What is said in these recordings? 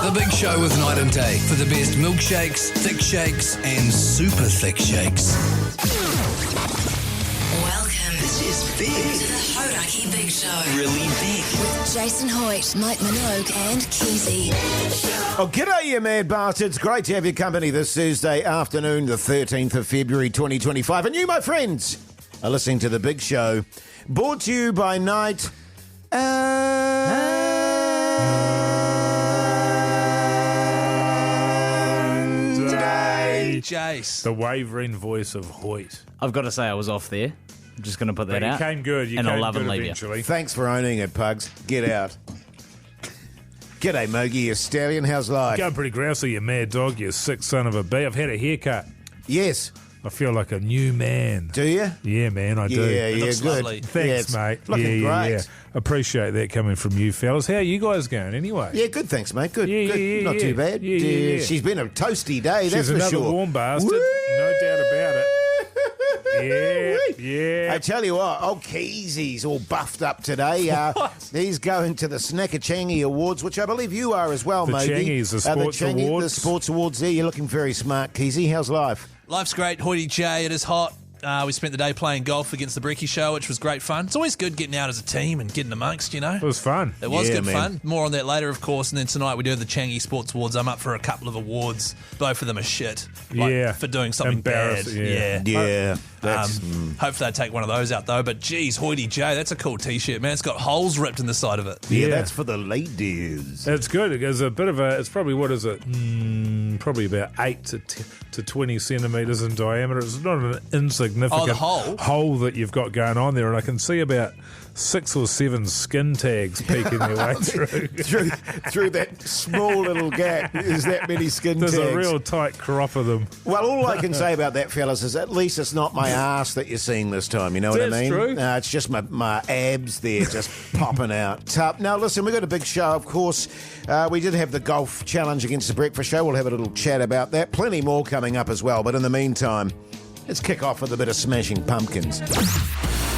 The Big Show with Night and Day for the best milkshakes, thick shakes, and super thick shakes. Welcome. This is big. To the Hauraki Big Show. Really big. With Jason Hoyte, Minogue, and Keyzie. Oh, g'day, you mad bastards. Great to have your company this Thursday afternoon, the 13th of February 2025. And you, my friends, are listening to The Big Show, brought to you by Night and Day. Jase. The wavering voice of Hoyte. I've got to say I was off there. I'm just going to put that But you out. came good. You and came I'll love good and leave eventually. Thanks for owning it, Pugs. Get out. G'day, Mogey, you stallion. How's life? Going pretty grousey, you mad dog, you sick son of a bee. I've had a haircut. Yes. I feel like a new man. Do you? Yeah, man, I do. Yeah, looks good. lovely. Thanks, Yeah, mate. it's looking great. Appreciate that coming from you fellas. How are you guys going anyway? Yeah, good, thanks, mate. Good, Yeah, good. yeah, Not yeah. too bad. Yeah. She's been a toasty day, that's She's for another sure. warm bastard. Woo! No doubt about it. Yeah. I tell you what, old Keyzie's all buffed up today. He's going to the Snackachangi Awards, which I believe you are as well, The Mogey. Changies, the sports awards. The sports awards there. You're looking very smart, Keyzie. How's life? Life's great. Hoytey J, it is hot. We spent the day playing golf against the Brekkie Show, which was great fun. It's always good getting out as a team and getting amongst, you know. It was fun. It was Yeah, good man. fun. More on that later, of course. And then tonight we do the Changi Sports Awards. I'm up for a couple of awards. Both of them are shit. Yeah. For doing something bad. Embarrassing, Yeah. Yeah. Hopefully they take one of those out, though. But, geez, Hoytey J, that's a cool T-shirt, man. It's got holes ripped in the side of it. Yeah, Yeah. that's for the ladies. It's good. It's a bit of a. It's probably, what is it? Probably about 8 to 20 centimetres in diameter. It's not an insignificant Oh, the hole? that you've got going on there, and I can see about 6 or 7 skin tags peeking their way through. through that small little gap is that many skin There's tags. a real tight crop of them. Well, all I can say about that, fellas, is at least it's not my ass that you're seeing this time. You know what I That's mean? true. It's just my abs there just popping out. Now, listen, we've got a big show, of course. We did have the golf challenge against the breakfast show. We'll have a little chat about that. Plenty more coming up as well. But in the meantime, let's kick off with a bit of Smashing Pumpkins.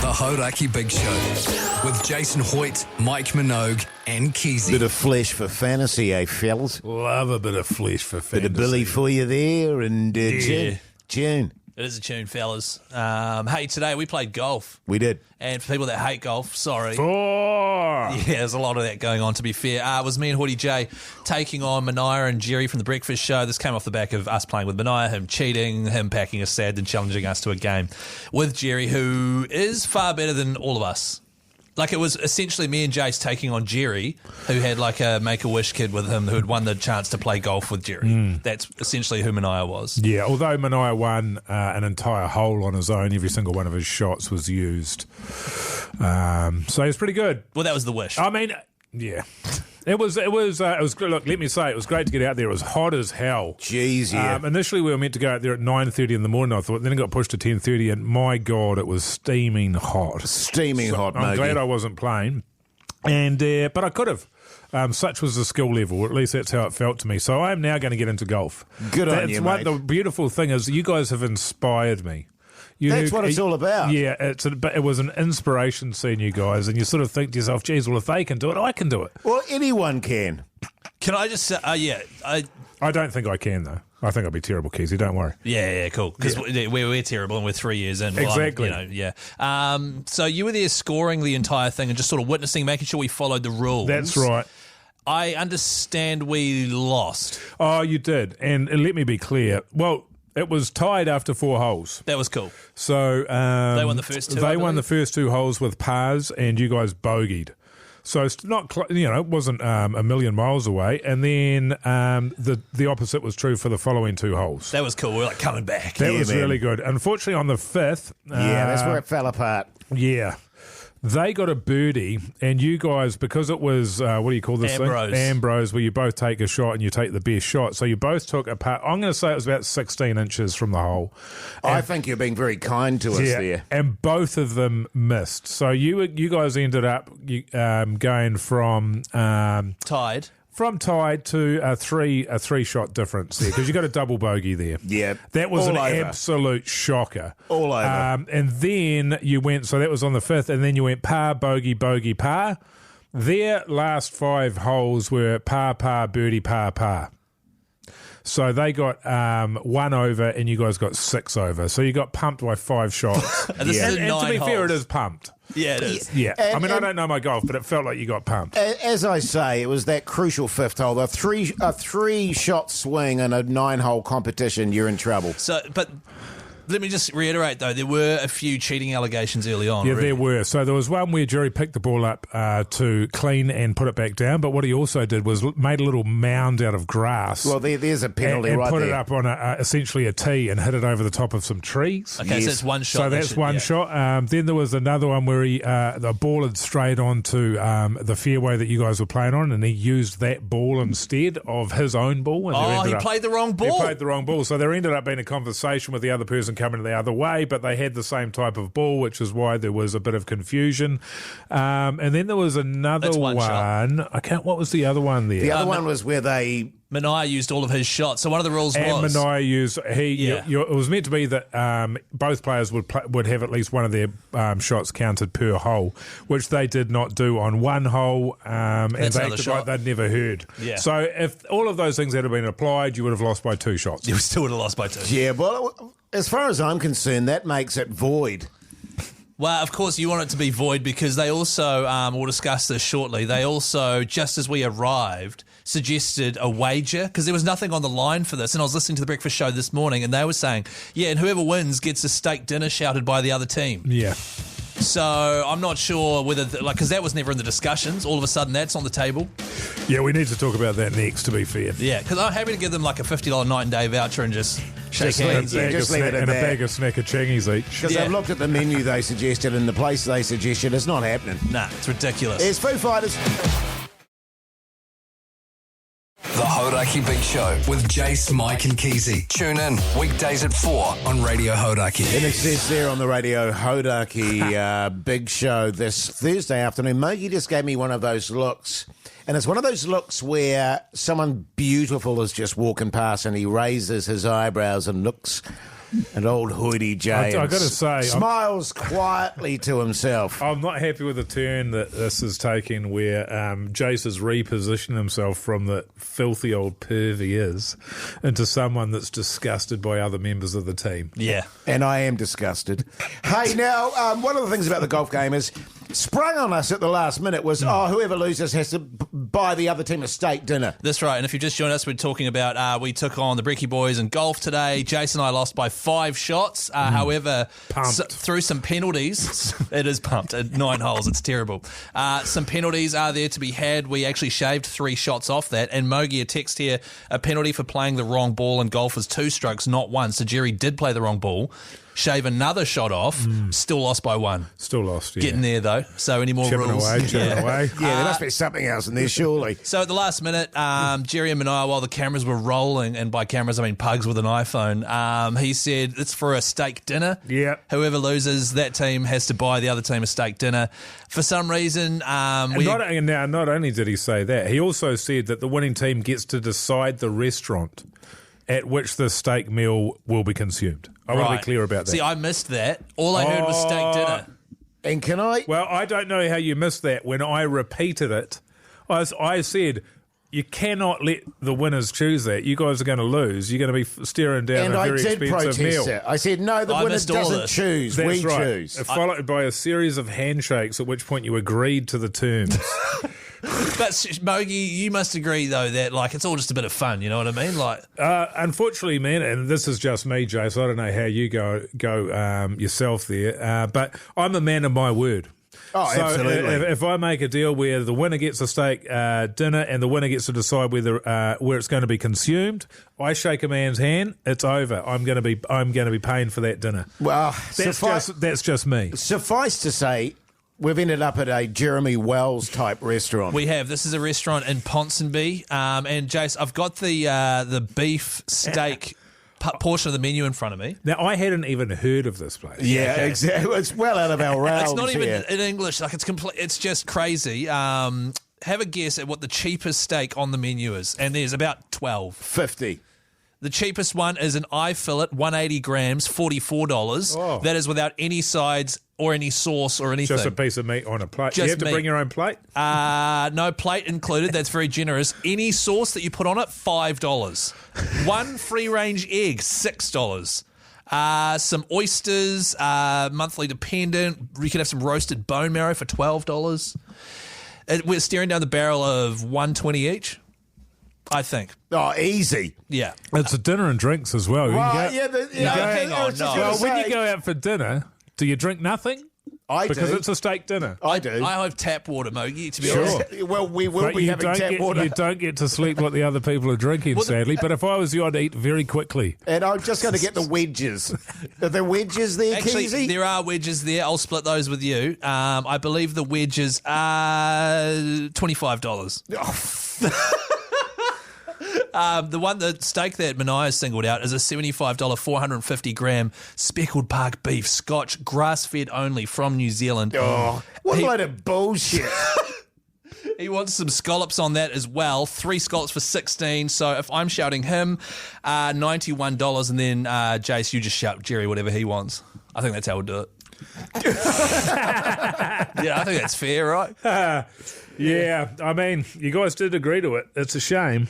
The Hauraki Big Show with Jason Hoyte, Mike Minogue, and Keyzie. Bit of flesh for fantasy, eh, fellas? Love a bit of flesh for fantasy. Bit of Billy for you there, and June. It is a tune, fellas. Hey, today we played golf. We did. And for people that hate golf, sorry. 4. Yeah, there's a lot of that going on, to be fair. It was me and Hoytey J taking on Mania and Jerry from The Breakfast Show. This came off the back of us playing with Mania, him cheating, him packing a sad and challenging us to a game with Jerry, who is far better than all of us. Like, it was essentially me and Jase taking on Jerry, who had like a Make-A-Wish kid with him who had won the chance to play golf with Jerry. That's essentially who Mania was. Yeah, although Mania won an entire hole on his own, every single one of his shots was used. So he's pretty good. Well, that was the wish. I mean, yeah. It was good. Look, let me say, it was great to get out there. It was hot as hell. Jeez, yeah. Initially, we were meant to go out there at 9:30 in the morning, I thought. Then it got pushed to 10:30, and my God, it was steaming hot. Steaming hot, I'm Mogey. glad I wasn't playing. And but I could have. Such was the skill level, or at least that's how it felt to me. So I am now going to get into golf. Good on you, mate. The beautiful thing is you guys have inspired me. That's what it's all about. Yeah, but it was an inspiration seeing you guys, and you sort of think to yourself, geez, well, if they can do it, I can do it. Well, anyone can. Can I just say, I don't think I can, though. I think I'd be terrible, Keyzie, don't worry. Yeah, cool. Because we're terrible and we're 3 years in. Well, Exactly. So you were there scoring the entire thing and just sort of witnessing, making sure we followed the rules. That's right. I understand we lost. Oh, you did. And let me be clear. Well, it was tied after 4 holes. That was cool. So they won the first 2, They won the first 2 holes with pars, and you guys bogeyed. So it's not, it wasn't a million miles away. And then the opposite was true for the following 2 holes. That was cool. We were like coming back. That was really good. Unfortunately, on the 5th, That's where it fell apart. yeah. They got a birdie, and you guys, because it was, what do you call this Ambrose. thing? Ambrose, where you both take a shot and you take the best shot. So you both took a putt. I'm going to say it was about 16 inches from the hole. I think you're being very kind to us there. And both of them missed. So you guys ended up going from Tied. From tied to a three shot difference there, because you got a double bogey there. Yeah, that was all an over. absolute shocker. All over. And then you went, so that was on the 5th, and then you went par, bogey, bogey, par. Their last 5 holes were par, birdie, par. So they got 1 over and you guys got 6 over. So you got pumped by 5 shots. And this is in and to 9 be fair, holes. it is pumped. Yeah, it is. Yeah. And- I mean, I and- don't know my golf, but it felt like you got pumped. As I say, it was that crucial 5th hole. A three-shot swing in a 9-hole competition, you're in trouble. So, but let me just reiterate, though, there were a few cheating allegations early on. Yeah, already. there were. So there was one where Jerry picked the ball up to clean and put it back down, but what he also did was made a little mound out of grass. Well, there's a penalty and right put there. it up on essentially a tee and hit it over the top of some trees. Okay, so Yes. it's one shot. So that's one shot. Then there was another one where the ball had strayed onto the fairway that you guys were playing on, and he used that ball instead of his own ball. And there Oh, ended he up- played the wrong ball. He played the wrong ball. So there ended up being a conversation with the other person coming the other way, but they had the same type of ball, which is why there was a bit of confusion. And then there was another That's one one. shot. I can't. What was the other one there? The other one was where they... Minogue used all of his shots. So one of the rules And was... Minogue used it was meant to be that both players would have at least one of their shots counted per hole, which they did not do on one hole, and That's they another acted shot. like they'd never heard. Yeah. So if all of those things had been applied, you would have lost by 2 shots. You still would have lost by 2. Yeah, well, as far as I'm concerned, that makes it void. Well, of course, you want it to be void because they also, we'll discuss this shortly, they also, just as we arrived, suggested a wager because there was nothing on the line for this. And I was listening to the breakfast show this morning and they were saying, yeah, and whoever wins gets a steak dinner shouted by the other team. Yeah. So I'm not sure whether, because that was never in the discussions. All of a sudden, that's on the table. Yeah, we need to talk about that next, to be fair. Yeah, because I'm happy to give them like a $50 night and day voucher and just shake Just leave- hands. yeah, and- just leave it at and a that. bag of snack of changies each. Because Yeah. I've looked at the menu they suggested and the place they suggested. It's not happening. Nah, it's ridiculous. It's Foo Fighters. The Hauraki Big Show with Jase, Mike and Keyzie. Tune in weekdays at 4 on Radio Hauraki. In excess there on the Radio Hauraki Big Show this Thursday afternoon. Mogey just gave me one of those looks. And it's one of those looks where someone beautiful is just walking past and he raises his eyebrows and looks at old Hoytey J. I and gotta say, smiles quietly to himself. I'm not happy with the turn that this is taking where Jase has repositioned himself from the filthy old perv he is into someone that's disgusted by other members of the team. yeah. And I am disgusted. Hey, now, one of the things about the golf game is sprung on us at the last minute was, whoever loses has to buy the other team a steak dinner. That's right. And if you just joined us, we're talking about we took on the Brekkie boys in golf today. Jason and I lost by 5 shots. However, Pumped. through some penalties, it is pumped at 9 holes. It's terrible. Some penalties are there to be had. We actually shaved 3 shots off that. And Mogey, a text here, a penalty for playing the wrong ball in golf is 2 strokes, not 1. So Jerry did play the wrong ball. Shave another shot off, still lost by 1. Still lost, yeah. Getting there, though. So any more Chipping rules? away, chipping away. Yeah, there must be something else in there, surely. So at the last minute, Jerry and Minogue, while the cameras were rolling, and by cameras I mean Pugs with an iPhone, he said it's for a steak dinner. Yeah. Whoever loses, that team has to buy the other team a steak dinner. For some reason, And not only did he say that, he also said that the winning team gets to decide the restaurant at which the steak meal will be consumed. I want to be clear about that. See, I missed that. All I heard was steak dinner. And can I... Well, I don't know how you missed that. When I repeated it, I said, you cannot let the winners choose that. You guys are going to lose. You're going to be staring down And a I very did expensive protest meal. it. I said, no, the I winner missed all doesn't this. choose. That's We right. choose. Followed by a series of handshakes, at which point you agreed to the terms. But Mogey, you must agree though that like it's all just a bit of fun. You know what I mean? Like, Unfortunately, man, and this is just me, Jase. I don't know how you go yourself there, but I'm a man of my word. Oh, So absolutely. If I make a deal where the winner gets a steak dinner and the winner gets to decide whether where it's going to be consumed, I shake a man's hand. It's over. I'm going to be paying for that dinner. Well, That's just me. suffice to say, we've ended up at a Jeremy Wells type restaurant. we have. This is a restaurant in Ponsonby. And Jace, I've got the beef steak portion of the menu in front of me. Now, I hadn't even heard of this place. yeah, exactly. It's well out of our realms. It's not even here. in English. Like it's complete. It's just crazy. Have a guess at what the cheapest steak on the menu is, and there's about 12. 50. The cheapest one is an eye fillet, 180 grams, $44. Oh. That is without any sides or any sauce or anything. Just a piece of meat on a plate. Just You have to meat. bring your own plate? No plate included. That's very generous. Any sauce that you put on it, $5. One free-range egg, $6. Some oysters, monthly dependent. You can have some roasted bone marrow for $12. We're staring down the barrel of $120 each, I think. Oh, easy. Yeah. It's a dinner and drinks as well. You can Right, go- yeah, but, yeah, hang I on, was just no. gonna Well, when say- you go out for dinner, do you drink nothing? I Because do. it's a steak dinner. I do. I have tap water, Mogey, to be Sure. honest. Well, we will But be you having don't tap get water. you don't get to sleep what the other people are drinking, sadly. But if I was you, I'd eat very quickly. And I'm just going to get the wedges. Are there wedges there, Actually, Keyzie? there are wedges there. I'll split those with you. I believe the wedges are $25. The steak that Minogue singled out is a $75, 450 gram speckled park beef, Scotch, grass-fed only from New Zealand. Oh, what a load of bullshit. He wants some scallops on that as well. 3 scallops for $16. So if I'm shouting him, $91, and then Jase, you just shout Jerry whatever he wants. I think that's how we'll do it. Yeah, I think that's fair, right? Yeah, I mean, you guys did agree to it. It's a shame.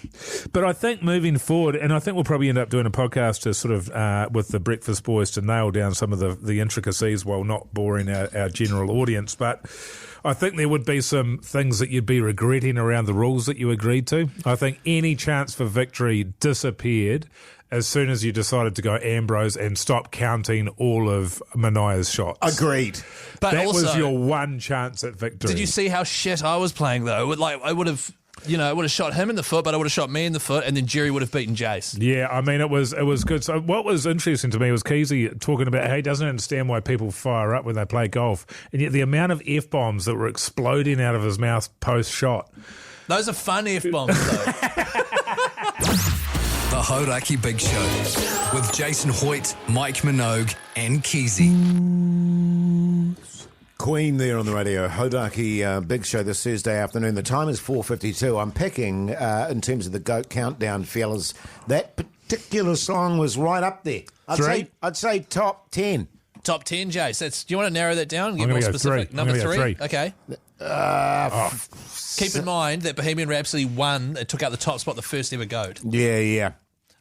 But I think moving forward, and I think we'll probably end up doing a podcast to sort of, with the Breakfast Boys, to nail down some of the intricacies while not boring our general audience. But I think there would be some things that you'd be regretting around the rules that you agreed to. I think any chance for victory disappeared as soon as you decided to go Ambrose and stop counting all of Minogue's shots. Agreed. But That also, was your one chance at victory. did you see how shit I was playing, though? Like, I would have, I would have shot him in the foot, but I would have shot me in the foot, and then Jerry would have beaten Jase. Yeah, I mean, it was good. So what was interesting to me was Keyzie talking about how he doesn't understand why people fire up when they play golf, and yet the amount of F-bombs that were exploding out of his mouth post-shot. Those are fun F-bombs, though. The Hauraki Big Show with Jason Hoyte, Mike Minogue, and Keyzie. Queen there on the radio. Hauraki Big Show this Thursday afternoon. The time is 4:52. I'm picking, in terms of the GOAT countdown, fellas, that particular song was right up there. I'd say top 10. Top 10, Jase. Do you want to narrow that down and get I'm more gonna go specific? three. I'm Number gonna go 3? three. Okay. Keep in mind that Bohemian Rhapsody won. It took out the top spot, the first ever GOAT. Yeah.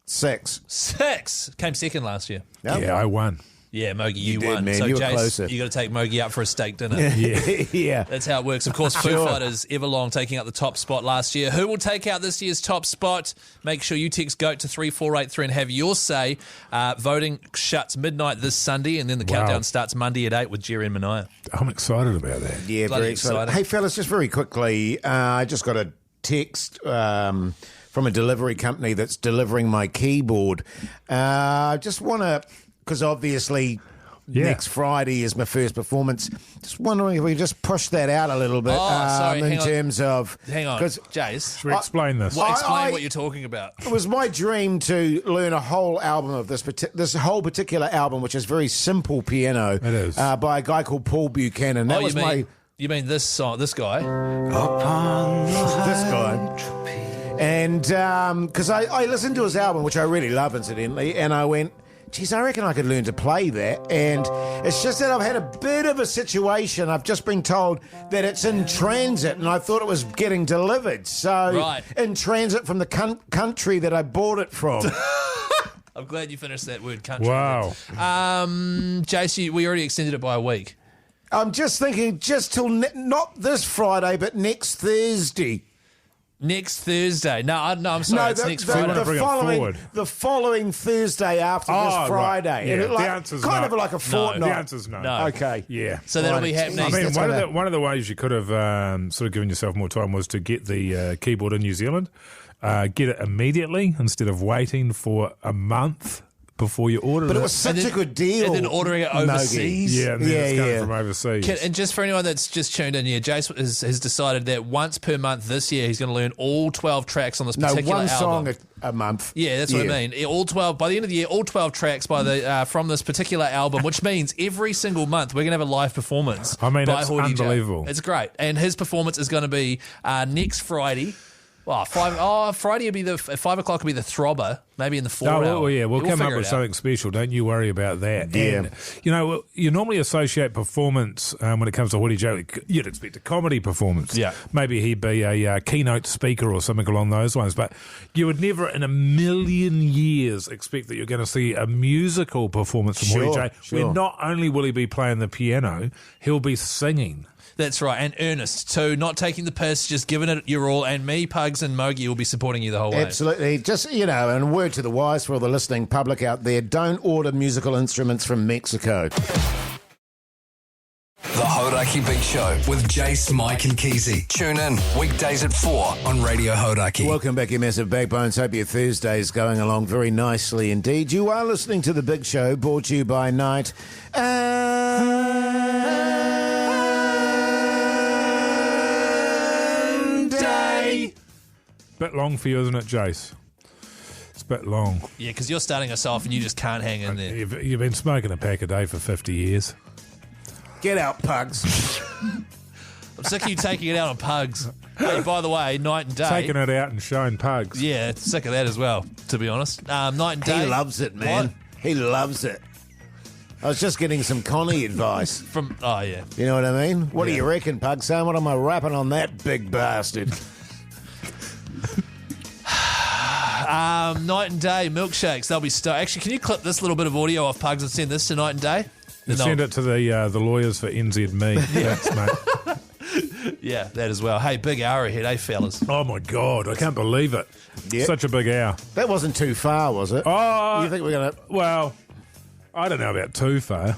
6. 6 came second last year. Yeah, I won. Yeah, Mogey, you did, won. man. So, You were Jase, closer. you got to take Mogey out for a steak dinner. Yeah. That's how it works. Of course, Foo Fighters, Everlong, taking out the top spot last year. Who will take out this year's top spot? Make sure you text GOAT to 3483 and have your say. Voting shuts midnight this Sunday, and then the countdown starts Monday at 8 with Jerry and Minogue. I'm excited about that. Yeah, Bloody very excited. exciting. Hey, fellas, just very quickly, I just got a text from a delivery company that's delivering my keyboard. Just want to, because obviously next Friday is my first performance. Just wondering if we just push that out a little bit sorry, in hang on. terms of... Hang on, 'cause Jase. Should we explain this? Explain I- what you're talking about. It was my dream to learn a whole album of this whole particular album, which is very simple piano. It is. By a guy called Paul Buchanan. That was You mean this song, this guy? this guy. And because I listened to his album, which I really love, incidentally, and I went, geez, I reckon I could learn to play that. And it's just that I've had a bit of a situation. I've just been told that it's in transit, and I thought it was getting delivered. So in transit from the country that I bought it from. I'm glad you finished that word, country. Wow. Jase, we already extended it by a week. I'm just thinking just till not this Friday, but next Thursday. Next Thursday. No, I'm sorry. It's next Friday. The following Thursday after this Friday. Right. Yeah. And The answer's kind no. of like a fortnight. The answer's no. Okay. Yeah. So that'll be happening. I mean, That's one of the ways you could have sort of given yourself more time was to get the keyboard in New Zealand, get it immediately instead of waiting for a month before you ordered it. But it was such a good deal. And then ordering it overseas. Yeah, and then it's coming from overseas. And just for anyone that's just tuned in here, Jase has decided that once per month this year he's going to learn all 12 tracks on this particular one album. song a month. Yeah, that's what I mean. All 12 by the end of the year, all 12 tracks by the from this particular album, which means every single month we're going to have a live performance. I mean, by it's Hoytey unbelievable. It's great, and his performance is going to be next Friday. Well, Friday will be at 5 o'clock will be the throbber, maybe in the 4 hour. Well, yeah, we'll come up figure with it out. something special. Don't you worry about that. Yeah. And, you normally associate performance when it comes to Hoytey Joe. You'd expect a comedy performance. Yeah. Maybe he'd be a keynote speaker or something along those lines. But you would never in a million years expect that you're going to see a musical performance from Hoytey Joe. Sure. Where not only will he be playing the piano, he'll be singing. That's right, and earnest too, not taking the piss, just giving it your all, and me, Pugs and Mogey will be supporting you the whole way. Absolutely. Just, and a word to the wise for all the listening public out there, don't order musical instruments from Mexico. The Hauraki Big Show with Jase, Mike and Keyzie. Tune in weekdays at 4 on Radio Hauraki. Welcome back, you massive backbones. Hope your Thursday's going along very nicely indeed. You are listening to The Big Show, brought to you by Night and Day. Bit long for you, isn't it, Jase? It's a bit long. Yeah, because you're starting us off and you just can't hang in there. You've been smoking a pack a day for 50 years. Get out, Pugs. I'm sick of you taking it out on Pugs. Hey, by the way, night and day. Taking it out and showing Pugs. Yeah, sick of that as well, to be honest. Night and day. He loves it, man. What? He loves it. I was just getting some Connie advice. Oh, yeah. You know what I mean? What do you reckon, Pug Sam? What am I rapping on that big bastard? Night and day milkshakes. They'll be Actually, can you clip this little bit of audio off Pugs and send this to Night and Day? And send it to the lawyers for NZME. Thanks, mate. Yeah, that as well. Hey, big hour ahead, eh, fellas? Oh, my God. I can't believe it. Yep. Such a big hour. That wasn't too far, was it? Oh, You think we're going to... well, I don't know about too far.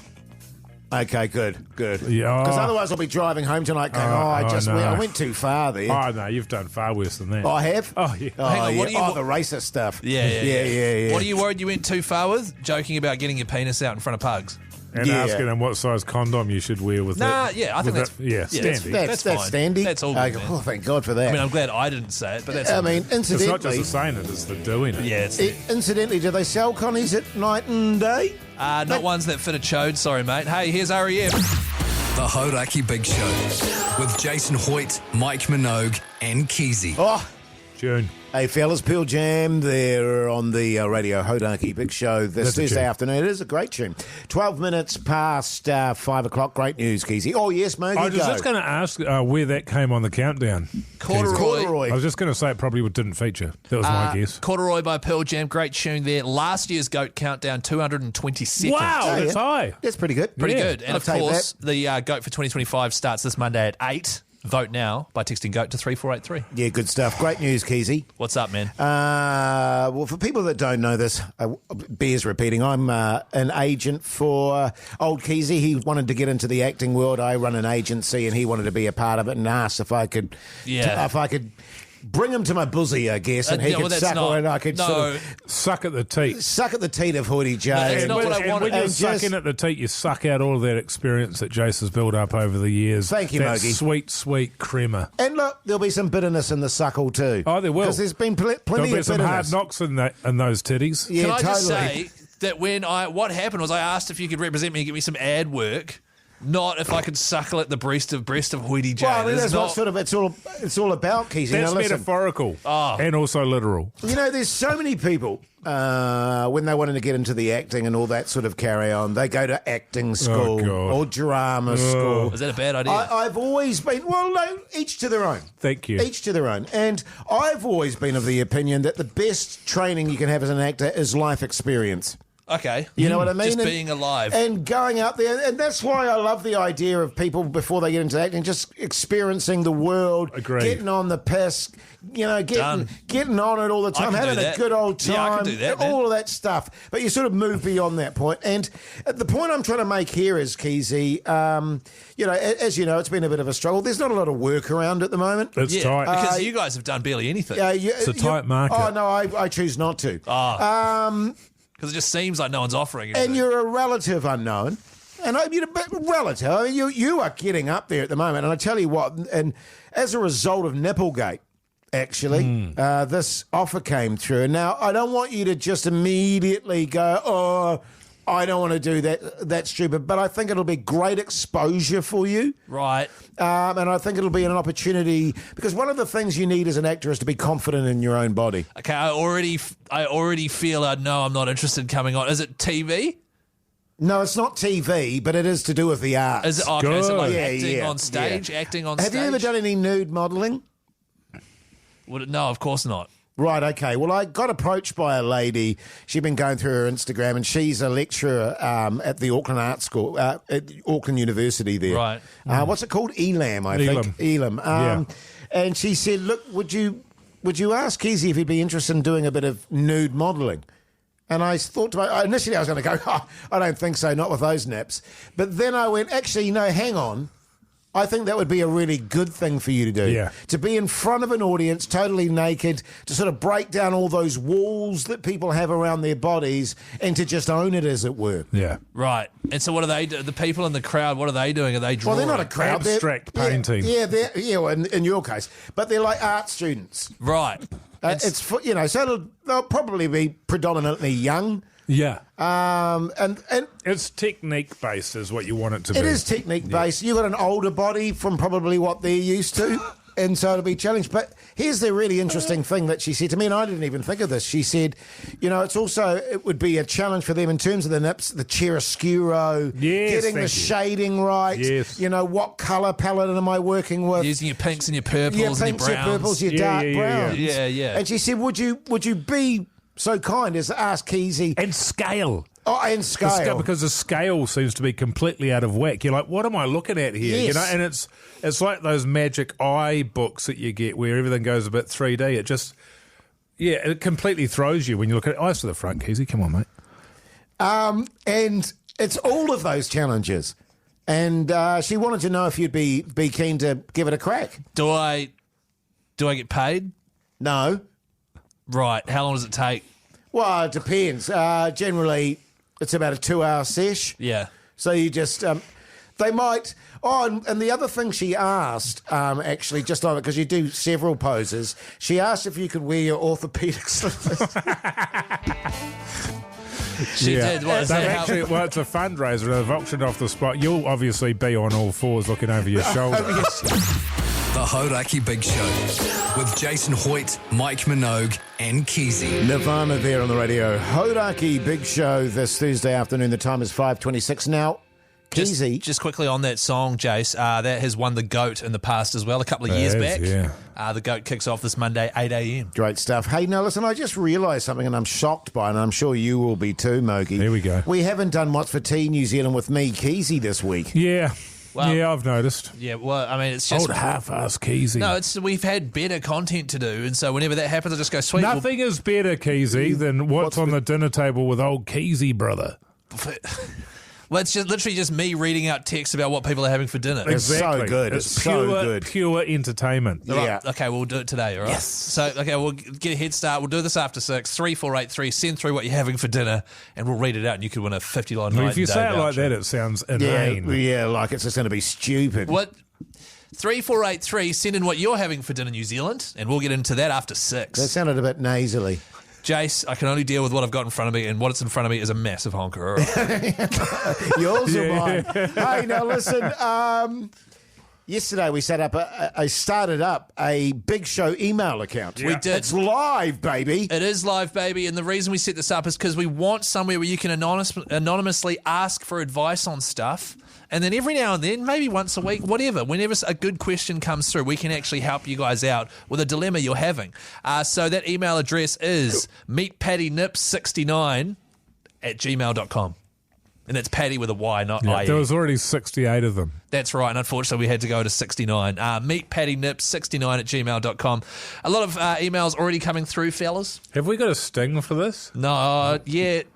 Okay, good. Yeah. Because otherwise I'll be driving home tonight going, no. I went too far there. Oh, no, you've done far worse than that. I have? Oh, yeah. Hang on, what yeah. are you- the racist stuff. Yeah. Yeah. What are you worried you went too far with? Joking about getting your penis out in front of Pugs. And Yeah. asking them what size condom you should wear with Nah, it. yeah, I think with that's... it. Yeah, that's standy. fair. That's fine. standy. That's all good, man. Oh, thank God for that. I mean, I'm glad I didn't say it, but that's... I mean, It's not just incidentally... the saying it, it's the doing it. yeah, it's... Incidentally, do they sell Connies at night and day? not ones that fit a chode, sorry, mate. Hey, here's REM. The Hauraki Big Show with Jason Hoyte, Mike Minogue and Keyzie. Oh, June. hey, fellas, Peel Jam, they're on the Radio Hauraki Big Show this That's a Thursday tune. afternoon. It is a great tune. 12 minutes past 5 o'clock. Great news, Keyzie. Oh, yes, Mogey, I was just going to ask where that came on the countdown. Corduroy. I was just going to say it probably didn't feature. That was my guess. Corduroy by Pearl Jam, great tune there. Last year's GOAT countdown, 222nd. Wow, Oh, that's yeah. high. That's pretty good. Pretty Yeah, good. And I'll of take course, the GOAT for 2025 starts this Monday at 8. Vote now by texting GOAT to 3483. Yeah, good stuff. Great news, Keyzie. What's up, man? Well, for people that don't know this, bears repeating, I'm an agent for old Keyzie. He wanted to get into the acting world. I run an agency, and he wanted to be a part of it and asked if I could, if I could bring him to my bosom, I guess, and he no, could that's suckle not- and I could no. sort of Suck at the teat. suck at the teat of Hoytey J. That's not what I And wanted. when you're And just- sucking at the teat, you suck out all of that experience that Jase has built up over the years. Thank you, that Mogey. sweet, sweet crema. And look, there'll be some bitterness in the suckle too. Oh, there will. Because there's been plenty There'll be of some hard bitterness. knocks in those titties. Yeah, Can I totally. just say that what happened was I asked if you could represent me and get me some ad work, not if I could suckle at the breast of Hoytey J. Well, I mean, There's that's what sort of it's all about, Keyzie. That's Now, listen, metaphorical and also literal. you know, there's so many people when they wanted to get into the acting and all that sort of carry on, they go to acting school God. or drama school. Is that a bad idea? I've always been, well, no, each to their own. Thank you. Each to their own. And I've always been of the opinion that the best training you can have as an actor is life experience. Okay. You know what I mean? Just And- being alive. And going out there. And that's why I love the idea of people, before they get into acting, just experiencing the world, Agreed. getting on the piss, getting on it all the time, can do having a that. good old time. Yeah, I can do that, man. all of that stuff. But you sort of move beyond that point. And the point I'm trying to make here is, Keyzie, as you know, it's been a bit of a struggle. There's not a lot of work around at the moment. It's yeah, tight. because you guys have done barely anything. It's a tight market. Oh, no, I choose not to. Because it just seems like no one's offering it. And you're a relative unknown. And you're a bit relative. I mean, you are getting up there at the moment. And I tell you what, and as a result of Nipplegate, actually, this offer came through. And now, I don't want you to just immediately go, I don't want to do that stupid, but I think it'll be great exposure for you. Right. And I think it'll be an opportunity, because one of the things you need as an actor is to be confident in your own body. Okay, I already feel no, I'm not interested in coming on. Is it TV? No, it's not TV, but it is to do with the arts. Is it okay? So like Yeah, acting yeah, on stage, yeah. acting on Have stage. you ever done any nude modelling? No, of course not. Right, okay. Well, I got approached by a lady. She'd been going through her Instagram, and she's a lecturer at the Auckland Art School, at Auckland University there. Right. What's it called? Elam, I think. Elam. And she said, look, would you ask Keyzie if he'd be interested in doing a bit of nude modelling? And I thought to myself, initially I was going to go, I don't think so, not with those naps. But then I went, actually, no, hang on. I think that would be a really good thing for you to do. Yeah. To be in front of an audience, totally naked, to sort of break down all those walls that people have around their bodies and to just own it, as it were. Yeah. Right. And so what do they do? The people in the crowd, what are they doing? Are they drawing? Well, they're not a crowd. Abstract they're, painting. Yeah, well, in your case. But they're like art students. Right. It's for, so they'll probably be predominantly young. Yeah. And It's technique based is what you want it to be. it is technique based. You've got an older body from probably what they're used to, and so it'll be challenged. But here's the really interesting thing that she said to me, and I didn't even think of this. She said, it would be a challenge for them in terms of the nips, the chiaroscuro, getting the shading right. Yes. What colour palette am I working with? Using your pinks and your purples Your and your pinks, your browns. purples, your Yeah, dark yeah, browns. Yeah. And she said, would you be so kind as to ask Keyzie? And scale. Oh, and scale. Because the scale seems to be completely out of whack. You're like, what am I looking at here? Yes. And it's like those magic eye books that you get where everything goes a bit 3D. It just, it completely throws you when you look at it. Eyes to the front, Keyzie. Come on, mate. And it's all of those challenges. And she wanted to know if you'd be keen to give it a crack. Do I get paid? No. Right. How long does it take? Well, it depends. Generally, it's about a 2-hour sesh. Yeah. So you just, they might. Oh, and the other thing she asked, actually, just on it, because you do several poses, she asked if you could wear your orthopedic slippers. She did. What is that? Actually, well, it's a fundraiser. They've auctioned off the spot. You'll obviously be on all fours looking over your shoulder. The Hauraki Big Show with Jason Hoyte, Mike Minogue, and Keyzie. Nirvana there on the radio. Hauraki Big Show this Thursday afternoon. The time is 5:26 now. Keyzie. Just quickly on that song, Jase, that has won the GOAT in the past as well, a couple of years back. Yeah. The GOAT kicks off this Monday, 8 a.m. Great stuff. Hey, now listen, I just realised something and I'm shocked by it, and I'm sure you will be too, Mogey. Here we go. We haven't done What's for Tea New Zealand with me, Keyzie, this week. Yeah. Well, yeah, I've noticed. Yeah, well, I mean, it's just... Old half-ass Keyzie. No, we've had better content to do, and so whenever that happens, I just go, sweet. Nothing is better, Keyzie, than what's on the dinner table with old Keyzie, brother. Well, it's just literally just me reading out texts about what people are having for dinner. It's so good. It's so good. Pure entertainment. Yeah. Right, okay, we'll do it today, all right? Yes. So, okay, we'll get a head start. We'll do this after 6, 3483. Send through what you're having for dinner, and we'll read it out, and you could win a $50 night. If you say it like that, it sounds inane. Yeah, like it's just going to be stupid. What? 3483, send in what you're having for dinner, New Zealand, and we'll get into that after 6. That sounded a bit nasally. Jase, I can only deal with what I've got in front of me, and what's in front of me is a massive honker. All right? Yours or mine? Hey, now listen. Yesterday we set up I started up a Big Show email account. We did. It's live, baby. It is live, baby, and the reason we set this up is because we want somewhere where you can anonymously ask for advice on stuff. And then every now and then, maybe once a week, whatever, whenever a good question comes through, we can actually help you guys out with a dilemma you're having. So that email address is meetpaddynips69@gmail.com. And that's Paddy with a Y, not I-E. There was already 68 of them. That's right, and unfortunately we had to go to 69. Meetpaddynips69@gmail.com. A lot of emails already coming through, fellas. Have we got a sting for this? Not yet,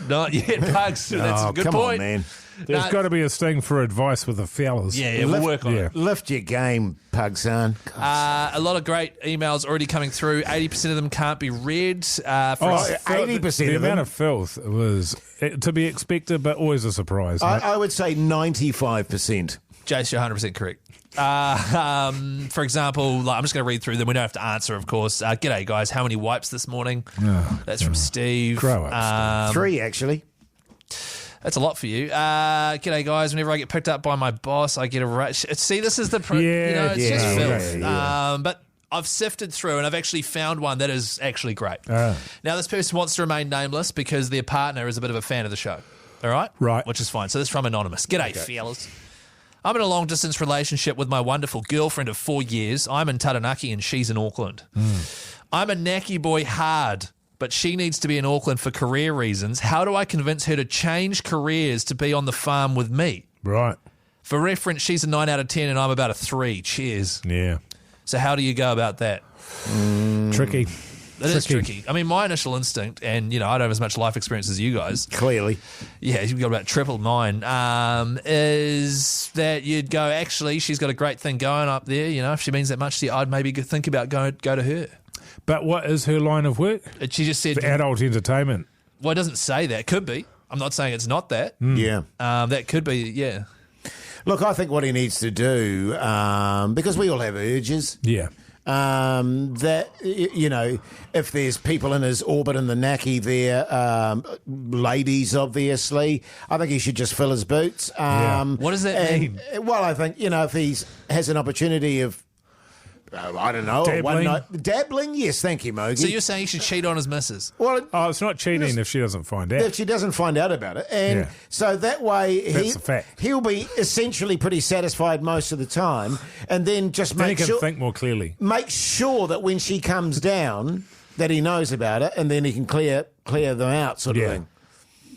Pugs. That's a good come point. on, man. There's got to be a sting for advice with the fellas. Yeah, we'll work on it. Lift your game, Pug son. A lot of great emails already coming through. 80% of them can't be read. 80% The of amount them. of filth was to be expected, but always a surprise. I would say 95%. Jase, you're 100% correct. For example, I'm just going to read through them. We don't have to answer, of course. G'day, guys. How many wipes this morning? That's from Steve. Grow up, 3, actually. That's a lot for you. G'day, guys. Whenever I get picked up by my boss, I get a rush. See, this is the... it's just filth. But I've sifted through and I've actually found one that is actually great. Now, this person wants to remain nameless because their partner is a bit of a fan of the show. All right? Right. Which is fine. So this is from Anonymous. G'day, fellas. I'm in a long-distance relationship with my wonderful girlfriend of 4 years. I'm in Taranaki and she's in Auckland. I'm a knacky boy hard, but she needs to be in Auckland for career reasons. How do I convince her to change careers to be on the farm with me? Right. For reference, she's a 9 out of 10 and I'm about a 3. Cheers. Yeah. So how do you go about that? Tricky. It is tricky. I mean, my initial instinct, and, I don't have as much life experience as you guys. Clearly. Yeah, you've got about triple mine, is that you'd go, actually, she's got a great thing going up there. If she means that much to you, I'd maybe think about go to her. But what is her line of work? She just said... For adult entertainment. Well, it doesn't say that. Could be. I'm not saying it's not that. Yeah. That could be, yeah. Look, I think what he needs to do, because we all have urges. Yeah. That, if there's people in his orbit in the knacky there, ladies, obviously, I think he should just fill his boots. What does that mean? Well, I think, if he has an opportunity of, I don't know, Dabbling? one night. Dabbling? Yes, thank you, Mogey. So you're saying he should cheat on his missus? Well, it's not cheating if she doesn't find out. if she doesn't find out about it. And so that way That's a fact. he'll be essentially pretty satisfied most of the time, and then just Then he make can sure... think more clearly. Make sure that when she comes down that he knows about it, and then he can clear them out, sort of thing.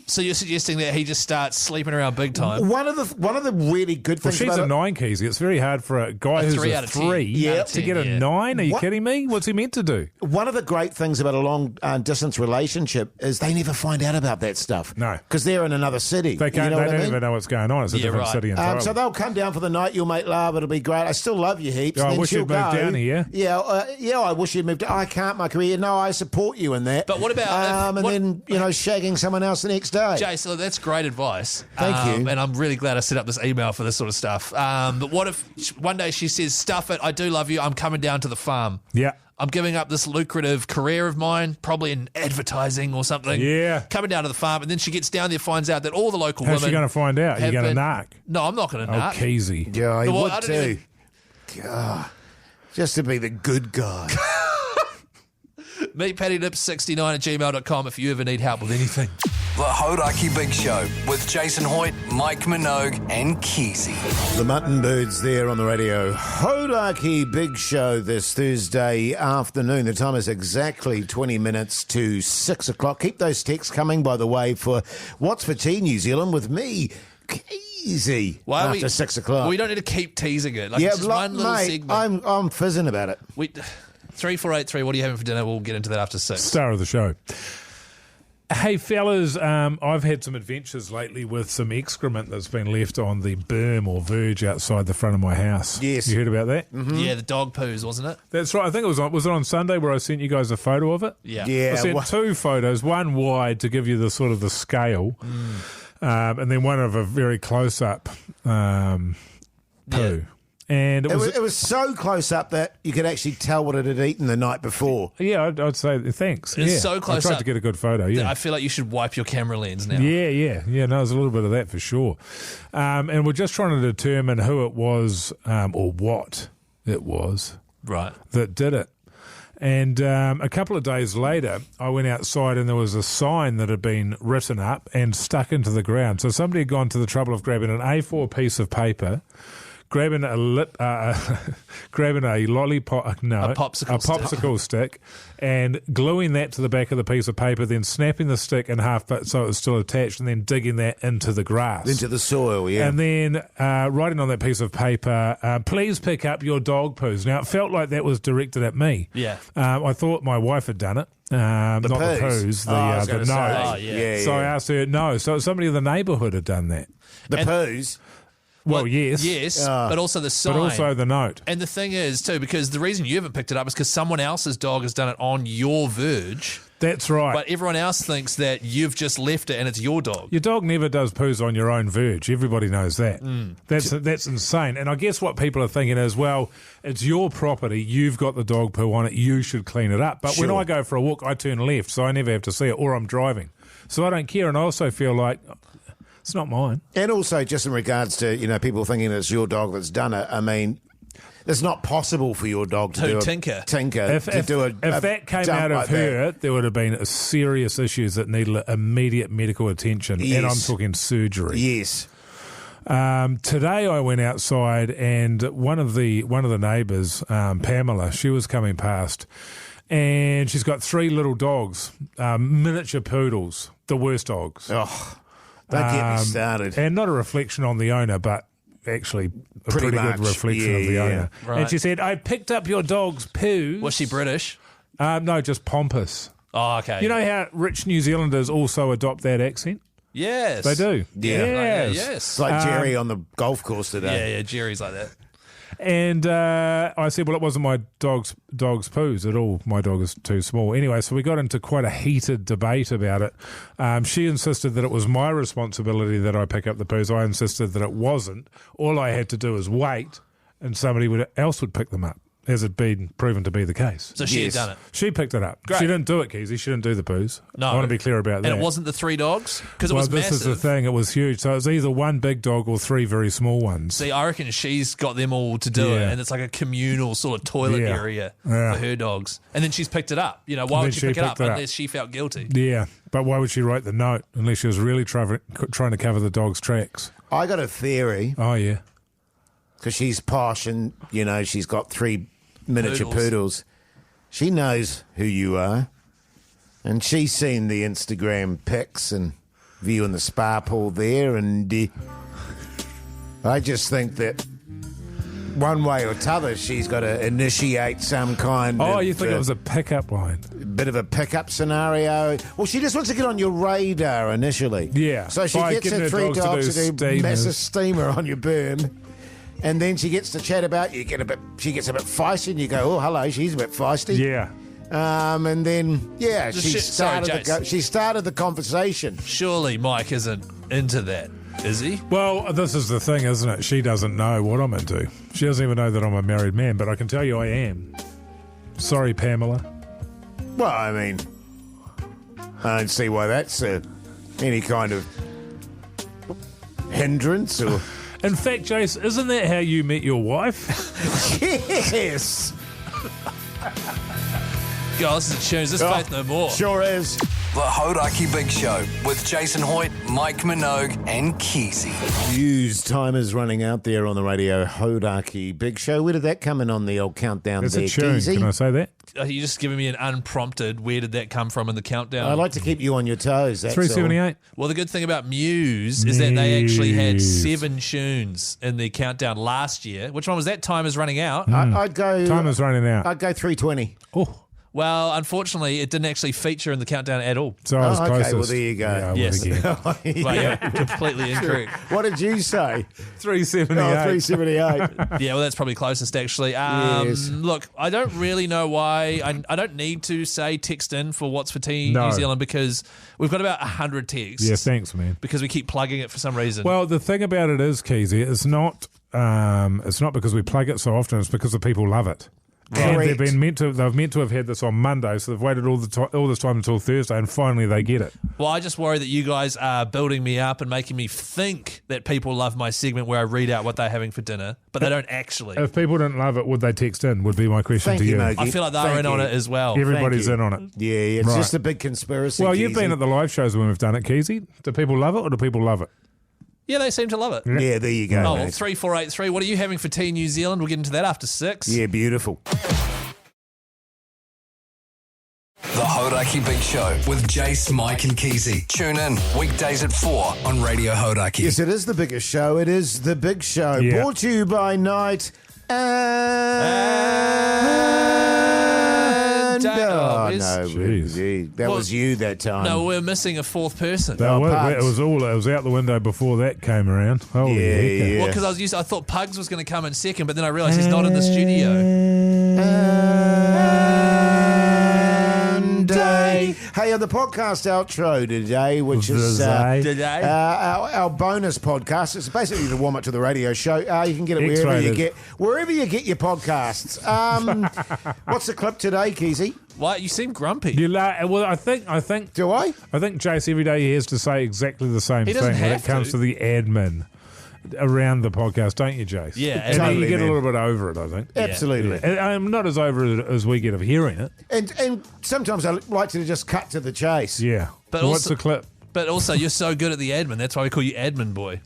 So you're suggesting that he just starts sleeping around big time? One of the really good Well, things she's about a 9, Keyzie. It's very hard for a guy who's 3 a out of 10. 3 Yeah. to get a 10, 9. Are you What- kidding me? What's he meant to do? one of the great things about a long distance relationship is they never find out about that stuff. No. Because they're in another city. They can't. You know They what I don't mean? even know what's going on. It's a Yeah, different right. city entirely. So they'll come down for the night. You'll make love. It'll be great. I still love you heaps. Oh, I and then wish she'll you'd moved go, down here. Yeah, I wish you'd moved. I can't. My career. No, I support you in that. But what about then shagging someone else the next day? Jay, so that's great advice. Thank you. And I'm really glad I set up this email for this sort of stuff. But what if one day she says, stuff it, I do love you, I'm coming down to the farm. Yeah. I'm giving up this lucrative career of mine, probably in advertising or something. Yeah. Coming down to the farm, and then she gets down there, finds out that all the local How's women... she going to find out? You're have going to been- narc? No, I'm not going to Oh, narc. Keyzie. Yeah, he Well, I would don't too. even- God, just to be the good guy. Meet pattylips69@gmail.com if you ever need help with anything. The Hauraki Big Show with Jason Hoyte, Mike Minogue, and Keyzie. The Mutton Birds there on the radio. Hauraki Big Show this Thursday afternoon. The time is exactly 20 minutes to 6 o'clock. Keep those texts coming, by the way, for What's for Tea New Zealand with me, Keyzie, after 6 o'clock. We don't need to keep teasing it. It's just one little mate, segment. I'm fizzing about it. 3483, what are you having for dinner? We'll get into that after 6. Star of the show. Hey, fellas, I've had some adventures lately with some excrement that's been left on the berm or verge outside the front of my house. Yes. You heard about that? Yeah, the dog poos, wasn't it? That's right. I think was it on Sunday where I sent you guys a photo of it? Yeah. I sent 2 photos, one wide to give you the sort of the scale, and then one of a very close-up poo. Yeah. And It was so close up that you could actually tell what it had eaten the night before. yeah, I'd say thanks. It's yeah. so close I tried up to get a good photo, yeah. I feel like you should wipe your camera lens now. Yeah, no, there's a little bit of that for sure. And we're just trying to determine who it was or what it was Right. that did it. And a couple of days later, I went outside and there was a sign that had been written up and stuck into the ground. So somebody had gone to the trouble of grabbing an A4 piece of paper, grabbing a lollipop, no, A popsicle stick, and gluing that to the back of the piece of paper, then snapping the stick in half so it was still attached, and then digging that into the grass. Into the soil, yeah. And then writing on that piece of paper, please pick up your dog poos. Now, it felt like that was directed at me. Yeah. I thought my wife had done it. Not the poos, I was the gonna note. say. yeah. So I asked her, no. So somebody in the neighbourhood had done that. The poos. Well, yes. Yes, but also the sign. But also the note. And the thing is, too, because the reason you haven't picked it up is because someone else's dog has done it on your verge. That's right. But everyone else thinks that you've just left it and it's your dog. Your dog never does poos on your own verge. Everybody knows that. That's insane. And I guess what people are thinking is, well, it's your property. You've got the dog poo on it. You should clean it up. But when Sure. I go for a walk, I turn left, so I never have to see it, or I'm driving. So I don't care. And I also feel like It's not mine. And also, just in regards to, people thinking it's your dog that's done it, I mean, it's not possible for your dog to do tinker. If that came out of her, there would have been serious issues that needed immediate medical attention. Yes. And I'm talking surgery. Yes. Today I went outside and one of the neighbours, Pamela, she was coming past and she's got 3 little dogs, miniature poodles, the worst dogs. Oh, don't get me started. And not a reflection on the owner, but actually a pretty much. good reflection of the owner. Right. And she said, I picked up your dog's poo. Was she British? No, just pompous. Oh, okay. You know how rich New Zealanders also adopt that accent? Yes. They do. Yeah. Yes. Yes. It's like Jerry on the golf course today. Yeah, Jerry's like that. And I said, well, it wasn't my dog's poos at all. My dog is too small. Anyway, so we got into quite a heated debate about it. She insisted that it was my responsibility that I pick up the poos. I insisted that it wasn't. All I had to do is wait and somebody else would pick them up, as had been proven to be the case. So she had done it. She picked it up. Great. She didn't do it, Keyzie. She didn't do the poos. No. I want to be clear about that. And it wasn't the 3 dogs? Because it was this massive. is the thing. It was huge. So it was either one big dog or 3 very small ones. See, I reckon she's got them all to do it, Yeah. and it's like a communal sort of toilet Yeah. area Yeah. for her dogs. And then she's picked it up. Why then would she she pick it up picked it up. unless she felt guilty? Yeah, but why would she write the note unless she was really trying to cover the dog's tracks? I got a theory, Oh, yeah. because she's posh and, she's got 3 miniature poodles. She knows who you are. And she's seen the Instagram pics and view in the spa pool there. And I just think that one way or t'other, she's got to initiate some kind of... Oh, you think it was a pickup line? bit of a pickup scenario. Well, she just wants to get on your radar initially. Yeah. So she By gets getting her her 3 dogs to dogs do to do steamers. massive steamer on your berm. And then she gets to chat about you. She gets a bit feisty, and you go, "Oh, hello, she's a bit feisty." Yeah. And then she started the conversation. Surely Mike isn't into that, is he? Well, this is the thing, isn't it? She doesn't know what I'm into. She doesn't even know that I'm a married man, but I can tell you I am. Sorry, Pamela. Well, I mean, I don't see why that's any kind of hindrance or. In fact, Jase, isn't that how you met your wife? Yes. God, this is a tune. Is this Faith No More? Sure is. The Hauraki Big Show with Jason Hoyte, Mike Minogue, and Keyzie. News time is running out there on the Radio Hauraki Big Show. Where did that come in on the old countdown It's there, a tune. Keyzie? Can I say that? Are you just giving me an unprompted, where did that come from in the countdown? I like to keep you on your toes. That's 378. Well, the good thing about Muse is that they actually had Muse. 7 tunes in the countdown last year. Which one was that? Time is running out. I'd go. Time is running out. I'd go 320. Oh, Well, unfortunately, it didn't actually feature in the countdown at all. so I was Oh, okay, closest. well, there you go. Yeah, I Yes. was again. Well, yeah, completely incorrect. What did you say? 378. 378. Yeah, well, that's probably closest, actually. Yes. Look, I don't really know why. I don't need to say text in for What's for Tea No. New Zealand because we've got about 100 texts. Yeah, thanks, man. Because we keep plugging it for some reason. Well, the thing about it is, Keyzie, it's not because we plug it so often. It's because the people love it. And Correct. they've meant to have had this on Monday, so they've waited all this time until Thursday, and finally they get it. Well, I just worry that you guys are building me up and making me think that people love my segment where I read out what they're having for dinner, but they don't actually. If people didn't love it, would they text in? Would be my question Thank to you, you. Mogey. I feel like they're Thank in on you. it as well. Everybody's Thank in you. on it. Yeah, it's Right. just a big conspiracy. Well, you've Keyzie. been at the live shows when we've done it, Keyzie. Do people love it or do people love it? Yeah, they seem to love it. Yeah, there you go. Oh, well, mate. 3483. What are you having for tea, New Zealand? We'll get into that after 6. Yeah, beautiful. The Hauraki Big Show with Jase, Mike, and Keyzie. Tune in weekdays at 4 on Radio Hauraki. Yes, it is the biggest show. It is the big show. Yeah. Brought to you by Night and... Oh, no, Jeez. that was you that time. No, we're missing a 4th person. It Pugs. was out the window before that came around. Holy Yeah, heck. yeah. Well, because I thought Pugs was going to come in second, but then I realised he's not in the studio. And Jay. Hey, on the podcast outro today, which is our bonus podcast. It's basically the warm up to the radio show. You can get it wherever you get your podcasts. What's the clip today, Keyzie? Why you seem grumpy? Well, I think. Do I? I think Jase every day he has to say exactly the same He thing doesn't when have it comes to the admin around the podcast, don't you, Jase? Yeah, and then totally, you get man. a little bit over it, I think. Absolutely. And I'm not as over it as we get of hearing it. And sometimes I like to just cut to the chase. Yeah. But So what's also- the clip? But also, you're so good at the admin. That's why we call you Admin Boy.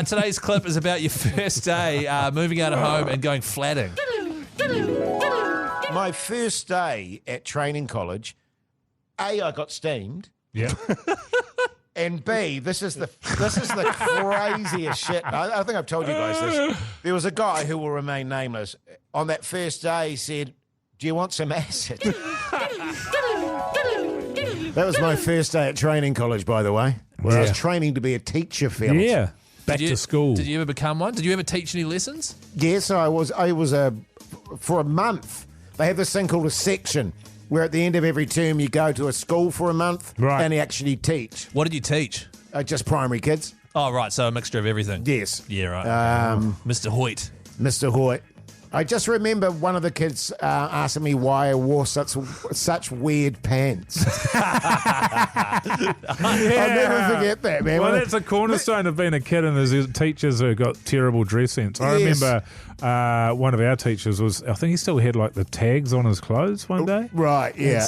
Today's clip is about your first day moving out of home and going flatting. My first day at training college, A, I got steamed. Yeah. And B, this is the craziest shit. I think I've told you guys this. There was a guy who will remain nameless. On that first day, he said, "Do you want some acid?" That was my first day at training college, by the way, where I was training to be a teacher, fellas. Yeah. Back to school. Did you ever become one? Did you ever teach any lessons? Yes, I was for a month. They have this thing called a section, where at the end of every term you go to a school for a month and you actually teach. What did you teach? Just primary kids. Oh, right. So a mixture of everything. Yes. Yeah, right. Mr. Hoyte. Mr. Hoyte. I just remember one of the kids asking me why I wore such weird pants. I'll never forget that, man. Well, that's a cornerstone of being a kid, and there's teachers who got terrible dress sense. I remember one of our teachers I think he still had like the tags on his clothes one day. Right, yeah.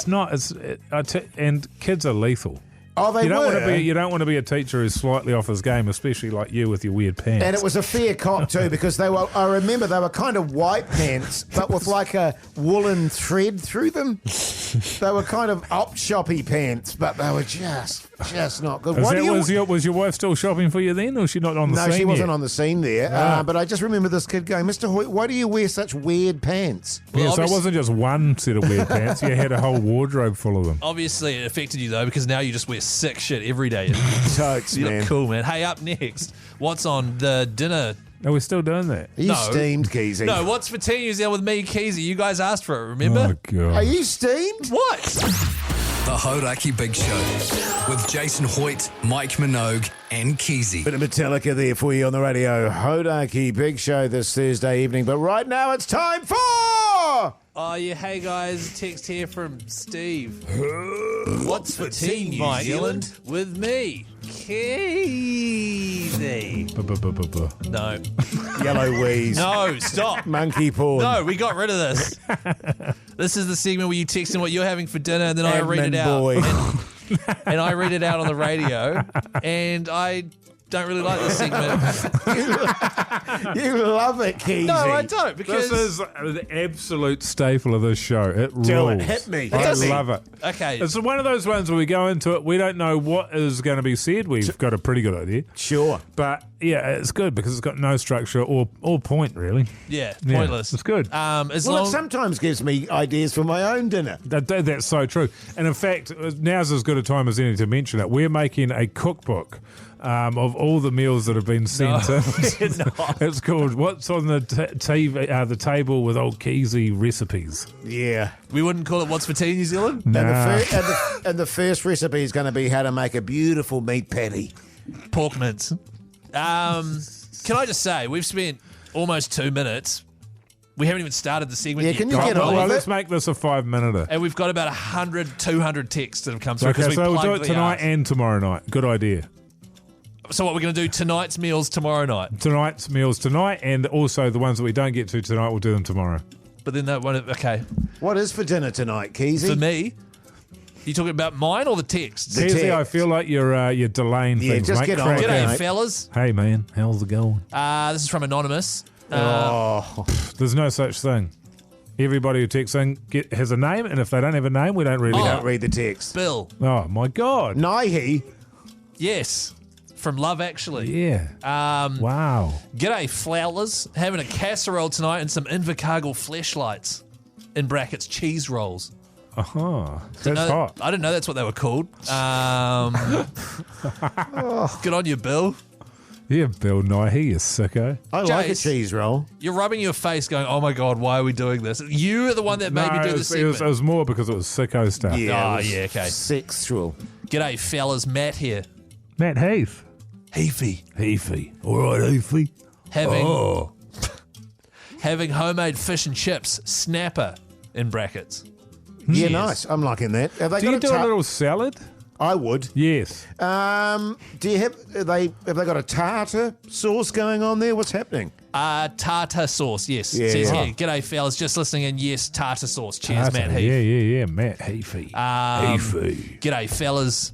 And kids are lethal. Oh, they were. You don't want to be a teacher who's slightly off his game, especially like you with your weird pants. And it was a fair cop too, because I remember they were kind of white pants, but with like a woolen thread through them. They were kind of op-shoppy pants, but they were just not good. Was your wife still shopping for you then, or was she not on the scene? No, she wasn't yet? on the scene there. But I just remember this kid going, "Mr. Hoyte, why do you wear such weird pants?" Yeah, so it wasn't just one set of weird pants. You had a whole wardrobe full of them. Obviously, it affected you, though, because now you just wear sick shit every day. Totes, You man. look cool, man. Hey, up next, what's on the dinner? Are we still doing that? Are you steamed, Keyzie? No, what's for tea news there with me, Keyzie? You guys asked for it, remember? Oh, God. Are you steamed? What? The Hauraki Big Show with Jason Hoyte, Mike Minogue, and Keyzie. Bit of Metallica there for you on the radio. Hauraki Big Show this Thursday evening. But right now it's time for... Oh, yeah. Hey, guys. Text here from Steve. What's for tea, New Zealand? With me, Keyzie. No. Yellow wheeze. No, stop. Monkey porn. No, we got rid of this. This is the segment where you text in what you're having for dinner, and then I read it Admin out. boy. And I read it out on the radio, and I don't really like this segment. You love it, Keyzie. No, I don't, because... This is an absolute staple of this show. It rules. Do it. Hit me. I Hit me. love it. Okay. It's one of those ones where we go into it, we don't know what is going to be said. We've got a pretty good idea. Sure. But, yeah, it's good because it's got no structure or point, really. Yeah, Yeah, pointless. it's good. Well, it sometimes gives me ideas for my own dinner. That's so true. And, in fact, now's as good a time as any to mention it. We're making a cookbook of all the meals that have been sent in. It's called What's on the the Table with Old Keyzie Recipes. Yeah. We wouldn't call it What's for Tea New Zealand? Nah. And the first recipe is going to be how to make a beautiful meat patty. Pork mince. Can I just say, we've spent almost 2 minutes. We haven't even started the segment Yeah, yet. can you get on Well, with let's it? make this a 5-minute. And we've got about 100, 200 texts that have come through. Okay, 'cause we so we'll do plugged it the tonight arse. and tomorrow night. Good idea. So what, we're going to do tonight's meals tomorrow night? Tonight's meals tonight, and also the ones that we don't get to tonight, we'll do them tomorrow. But then that one, okay. What is for dinner tonight, Keyzie? For me, you talking about mine or the texts? The Keyzie, I text. feel like you're delaying Yeah, things. just mate. get on Crack with it, out. G'day, mate. fellas. Hey, man, how's it going? This is from Anonymous. There's no such thing. Everybody who texts in has a name, and if they don't have a name, we don't really Don't read the text. Bill. Oh, my God. Nahi. Yes. From Love Actually. Yeah. Wow. G'day, flowers. Having a casserole tonight and some Invercargill fleshlights. In brackets, cheese rolls. Uh-huh. That's No, hot. I didn't know that's what they were called. Good on you, Bill. Yeah, Bill Nighy, you sicko. I like a Jase. cheese roll. You're rubbing your face going, oh my God, why are we doing this? You are the one that made me do this it segment. was more because it was sicko stuff. Yeah, Oh, it was yeah, okay. sexual. G'day, fellas. Matt here. Matt Heath. Heafy. Heafy. All right, Heafy. Having homemade fish and chips, snapper, in brackets. Yeah, Cheers. nice. I'm liking that. Have they Do you got do a little salad? I would. Yes. Do you have they got a tartar sauce going on there? What's happening? Tartar sauce, yes. Yeah. Says here, Oh. g'day, fellas. Just listening in. Yes, tartar sauce. Cheers, Matt Heath. Yeah. Matt Heafy. Heafy. G'day, fellas.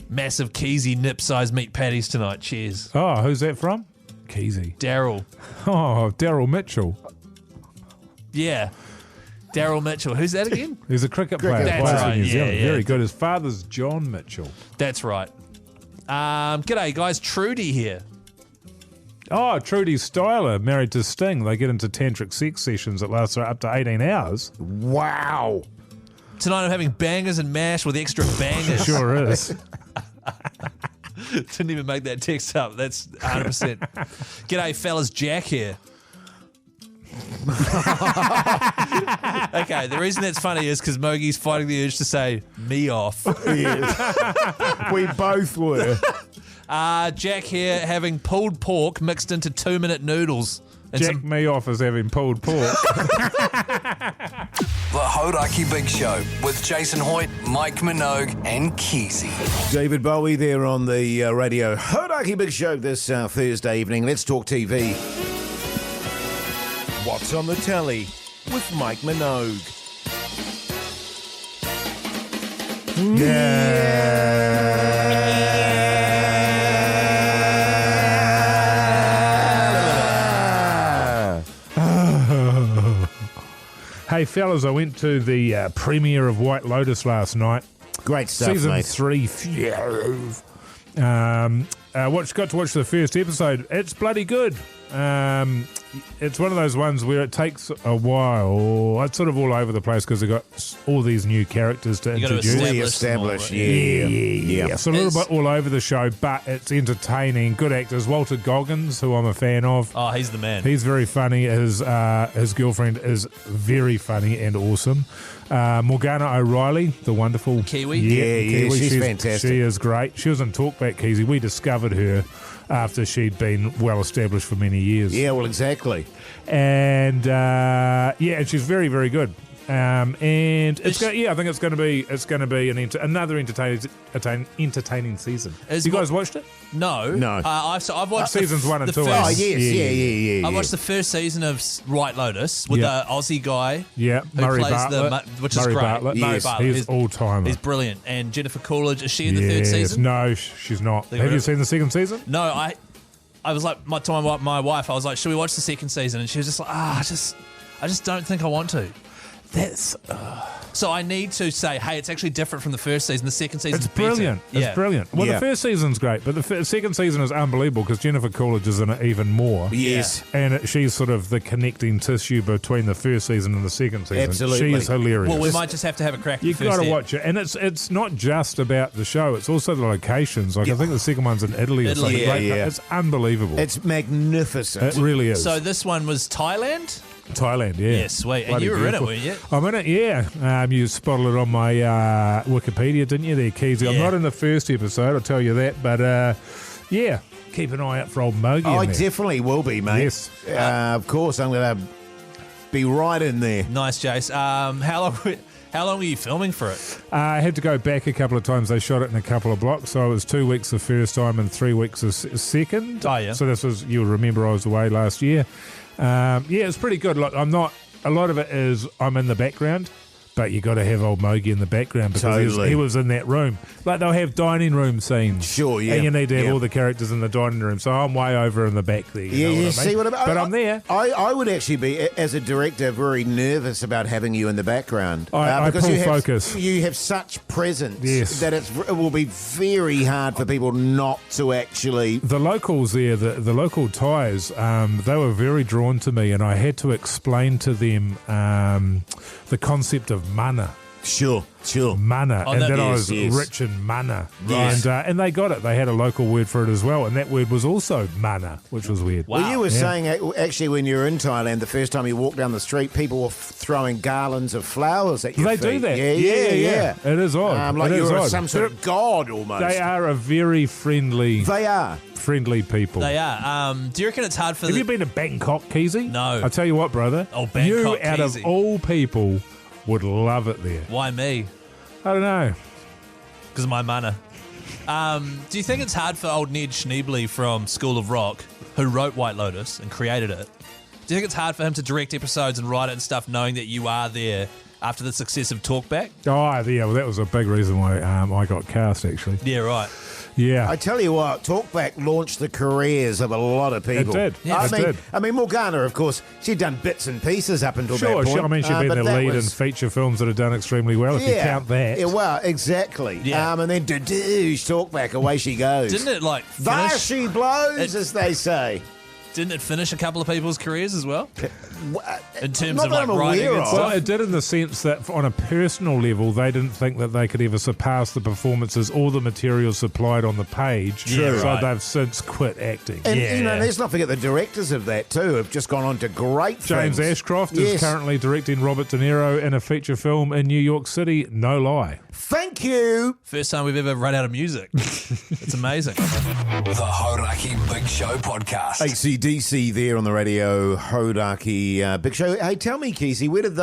Massive Keyzie nip-sized meat patties tonight. Cheers. Oh, who's that from? Keyzie. Daryl. Oh, Daryl Mitchell. Yeah. Daryl Mitchell. Who's that again? He's a cricket player. That's Plays right, in New yeah, Zealand. yeah. Very good. His father's John Mitchell. That's right. G'day, guys. Trudy here. Oh, Trudy Styler, married to Sting. They get into tantric sex sessions that last up to 18 hours. Wow. Tonight I'm having bangers and mash with extra bangers. Sure is. Didn't even make that text up. That's 100%. G'day, fellas. Jack here. Okay, the reason that's funny is because Mogey's fighting the urge to say me off. We both were. Jack here having pulled pork mixed into 2-minute noodles. And Jack me off as having pulled pork. The Hauraki Big Show with Jason Hoyte, Mike Minogue, and Keyzie. David Bowie there on the Radio Hauraki Big Show this Thursday evening. Let's talk TV. What's on the telly with Mike Minogue? Hey, fellas, I went to the premiere of White Lotus last night. Great stuff, Season mate. 3. Got to watch the first episode. It's bloody good. It's one of those ones where it takes a while. It's sort of all over the place because they've got all these new characters to You got to introduce. establish them all, Yeah. So a little bit all over the show, but it's entertaining. Good actors. Walter Goggins, who I'm a fan of. Oh, he's the man. He's very funny. His girlfriend is very funny and awesome. Morgana O'Reilly, the wonderful Kiwi? Yeah, Kiwi. she's fantastic. She is great. She was in Talkback, Keyzie. We discovered her after she'd been well established for many years. Yeah, well, exactly. And and she's very, very good. And it's I think it's going to be another entertaining season. Is You what- guys watched it? No. I've watched Seasons 1 and 2. First, Oh, yes, yeah. I watched the first season of White Lotus with Yeah. the Aussie guy. Yeah, who Murray plays Bartlett. which is Murray great. Bartlett. Murray Yes, Bartlett. he's all-timer. He's brilliant. And Jennifer Coolidge, is she in the third Yes. season? No, she's not. They Have were- you seen the second season? No, I was like, my wife, I was like, should we watch the second season? And she was just like, I just don't think I want to. That's So I need to say, hey, it's actually different from the first season. The second season's it's brilliant. better. It's brilliant. Well, Yeah. the first season's great, but the second season is unbelievable because Jennifer Coolidge is in it even more. Yes. And she's sort of the connecting tissue between the first season and the second season. Absolutely. She is hilarious. Well, we might just have to have a crack at You've the first got to ep. watch it, and it's not just about the show; it's also the locations. Like I think the second one's in Italy or Italy, something. yeah, Like, yeah. It's unbelievable. It's magnificent. It really is. So this one was Thailand? Thailand, yeah. Yeah, sweet. And Bloody you were beautiful. in it, weren't you? I'm in it, yeah. You spotted it on my Wikipedia, didn't you, there, Keyzie? I'm Yeah. not in the first episode, I'll tell you that, but yeah, keep an eye out for old Mogey. I in there. definitely will be, mate. Yes. Of course, I'm going to be right in there. Nice, Jase. How long were you filming for it? I had to go back a couple of times. They shot it in a couple of blocks, so it was 2 weeks the first time and 3 weeks the second. Oh, yeah. So this was, you'll remember I was away last year. Yeah, it's pretty good. Look, a lot of it is I'm in the background, but you got to have old Mogey in the background because Totally. he was in that room. Like they'll have dining room scenes. Sure, yeah. And you need to have Yeah. all the characters in the dining room. So I'm way over in the back there. Yeah, know you what I see mean? what I mean? But I'm there. I would actually be, as a director, very nervous about having you in the background. I because pull you have, focus. You have such presence Yes. that it will be very hard for people not to actually... The locals there, the local Thais, they were very drawn to me, and I had to explain to them the concept of mana. Sure. Mana, and that I was yes. rich in mana. Yes. And they got it. They had a local word for it as well, and that word was also mana, which was weird. Well, you were saying actually when you were in Thailand, the first time you walked down the street, people were throwing garlands of flowers at your feet. They do that. Yeah. It is odd. Like It is you're odd. some sort of god almost. They are a very friendly people. They are. Do you reckon it's hard for Have you been to Bangkok, Keyzie? No. I tell you what, brother. Oh, Bangkok, You, out Keyzie. of all people, would love it there. Why me? I don't know. Because of my mana. Do you think it's hard for old Ned Schneebly from School of Rock, who wrote White Lotus and created it, do you think it's hard for him to direct episodes and write it and stuff knowing that you are there after the success of Talkback? Oh, yeah, well, that was a big reason why I got cast, actually. Yeah, right. Yeah. I tell you what, Talkback launched the careers of a lot of people. It did. Yeah, I it mean, did. I mean, Morgana, of course, she'd done bits and pieces up until that Sure, point. I mean, she'd been but the that lead in was- feature films that have done extremely well, if you count that. Yeah, well, exactly. Yeah. And then Dadoosh, Talkback, away she goes. Didn't it There finish? she blows, as they say. Didn't it finish a couple of people's careers as well? In terms Not of that I'm writing aware and of. stuff? Well, it did in the sense that on a personal level, they didn't think that they could ever surpass the performances or the material supplied on the page. True. So Right. they've since quit acting. And, Yeah. you know, let's not forget the directors of that, too, have just gone on to great James things. Ashcroft Yes. is currently directing Robert De Niro in a feature film in New York City. No lie. Thank you. First time we've ever run out of music. It's amazing. The Hauraki Big Show podcast. AC/DC there on the Radio Hauraki Big Show. Hey, tell me, Keyzie, where did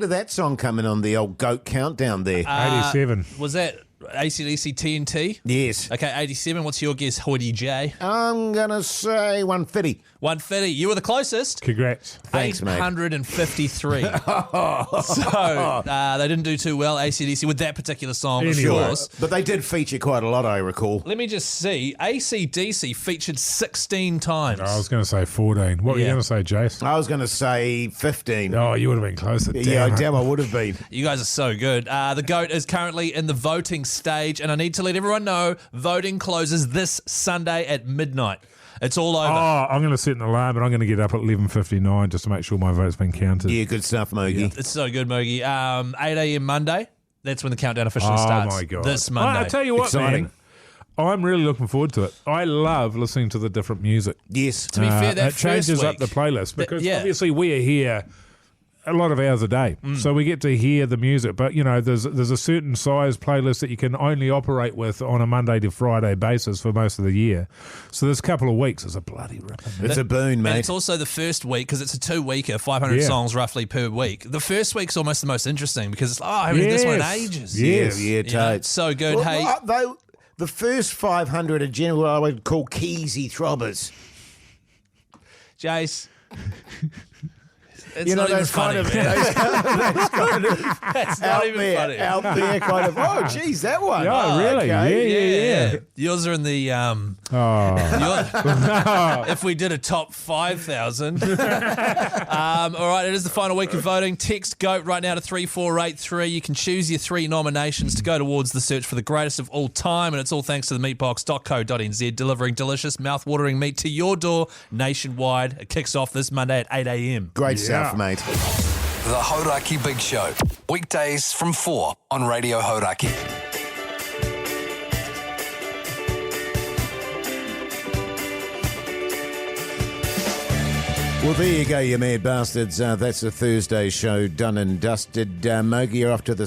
that song come in on the old GOAT countdown there? 87. Was that AC/DC TNT? Yes. Okay, 87. What's your guess, Hoytey J? I'm going to say 150. 150. You were the closest. Congrats. Thanks, mate. 853. So they didn't do too well, AC/DC, with that particular song, of Anyway. course. But they did feature quite a lot, I recall. Let me just see. AC/DC featured 16 times. I was going to say 14. What were you Yeah. going to say, Jase? I was going to say 15. Oh, you would have been closer. Yeah, Damn it. damn, I would have been. You guys are so good. The GOAT is currently in the voting stage, and I need to let everyone know voting closes this Sunday at midnight. It's all over. Oh, I'm going to set an alarm, and I'm going to get up at 11:59 just to make sure my vote's been counted. Yeah, good stuff, Mogey. It's so good, Mogey. 8 a.m. Monday. That's when the countdown officially starts. Oh, my God. This Monday. I tell you what, Exciting. man. I'm really looking forward to it. I love listening to the different music. Yes. To be fair, that it changes first up the week- playlist because yeah. obviously we are here a lot of hours a day, so we get to hear the music. But you know, there's a certain size playlist that you can only operate with on a Monday to Friday basis for most of the year. So this couple of weeks is a bloody rip. It's a boon, And mate. it's also the first week because it's a 2-weeker, 500 Yeah. songs roughly per week. The first week's almost the most interesting because it's, I haven't heard this one in Yes. ages. Yes. Yeah, You know, totes. it's so good. Well, Hey, though, the first 500 are generally what I would call Keyzie throbbers. Jace. It's You know, not even those kind funny, of, man. those kind of It's not out even there, funny. out there kind of, oh, geez, that one. Oh, really? okay. Yeah. Yours are in the Oh, if we did a top 5,000. All right, it is the final week of voting. Text GOAT right now to 3483. You can choose your 3 nominations to go towards the search for the greatest of all time, and it's all thanks to the meatbox.co.nz, delivering delicious, mouth-watering meat to your door nationwide. It kicks off this Monday at 8 a.m. Great stuff, mate. The Hauraki Big Show. Weekdays from 4 on Radio Hauraki. Well, there you go, you mad bastards. That's the Thursday show done and dusted. Mogey, you're off to the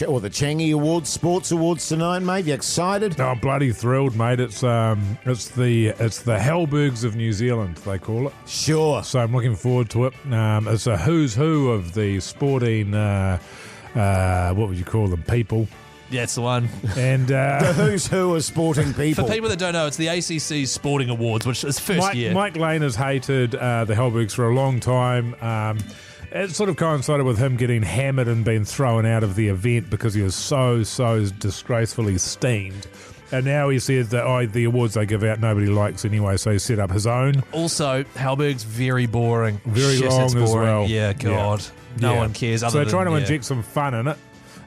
or the Changi Awards, Sports Awards tonight, mate. You excited? no, I'm bloody thrilled, mate. It's the Hellbergs of New Zealand, they call it. Sure. So I'm looking forward to it. It's a who's who of the sporting, what would you call them, people. Yeah, it's the one. And The who's who of sporting people. For people that don't know, it's the ACC's Sporting Awards, which is first year. Mike Lane has hated the Hellbergs for a long time. It sort of coincided with him getting hammered and being thrown out of the event because he was so disgracefully steamed. And now he said that the awards they give out nobody likes anyway, so he set up his own. Also, Hellberg's very boring. Very Shit, long it's as boring. well. Yeah, God. No Yeah. one cares. So Other they're trying to than, inject some fun in it.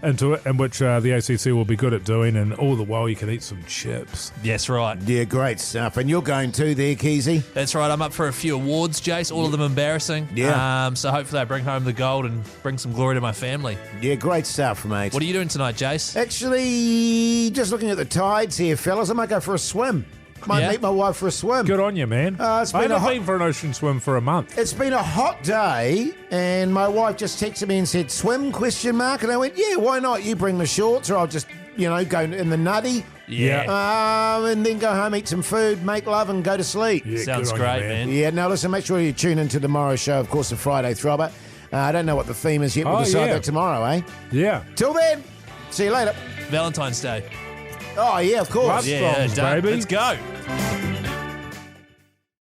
into it, and which the ACC will be good at doing, and all the while you can eat some chips. Yes, right. Yeah, great stuff. And you're going too there, Keyzie? That's right. I'm up for a few awards, Jase, all of them embarrassing. Yeah. So hopefully I bring home the gold and bring some glory to my family. Yeah, great stuff, mate. What are you doing tonight, Jase? Actually, just looking at the tides here, fellas, I might go for a swim. Might meet my wife for a swim. Good on you, man. It's been I haven't been for an ocean swim for a month. It's been a hot day, and my wife just texted me and said, swim, ? And I went, yeah, why not? You bring the shorts, or I'll just, go in the nutty. Yeah. And then go home, eat some food, make love, and go to sleep. Yeah, Sounds good on great, you, man. Yeah, now listen, make sure you tune into tomorrow's show, of course, the Friday Throbber. I don't know what the theme is yet. We'll decide that tomorrow, eh? Yeah. Till then, see you later. Valentine's Day. Oh, yeah, of course. Love Yeah, songs, done. baby. Let's go.